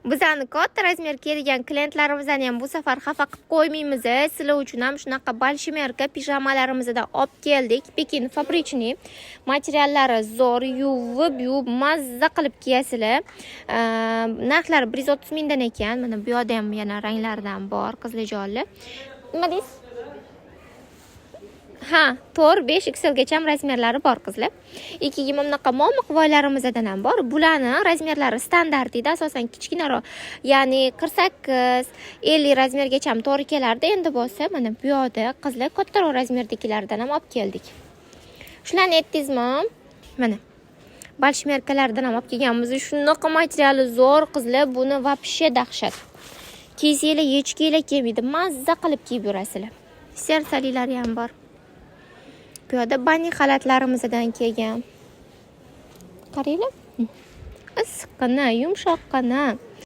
Bizani katta razmer kelgan klientlarimizni ham bu safar xafa qilib qo'ymaymiz. Sizlar uchun ham shunaqa bolshimerka pijamalarimizni olib keldik. Pekin fabrichniy. Materiallari zo'r, yuvib mazza qilib kiyasizlar. Narxlari 130 mingdan ekan. Mana bu yerda ham yana ranglardan bor, qiziljonli. Nima deysiz? Ha, 4-5 XL gacha razmerlari bor qizlar. Ikki bunaqa momiqvoylarimizdan ham bor. Bularni razmerlari standart edi, asosan kichkinaroq, ya'ni 48, 50 razmergacha ham to'g'ri kelardi. Endi bo'lsa, mana bu yerda qizlar kattaroq razmerdagilardan ham olib keldik. Shularni aytdingizmi? Mana bolshmerkalardan ham olib kelganmiz. Shunaqa materiali zo'r qizlar, buni vobshe dahshat. Kiysanglar yechkinglar kelmaydi, mazza qilib kiyib yurasizlar. Sersalilari ham bor. Bu yerda bani xalatlarimizdan kelgan. Qaranglar. Issiqqina, yumshoqqina.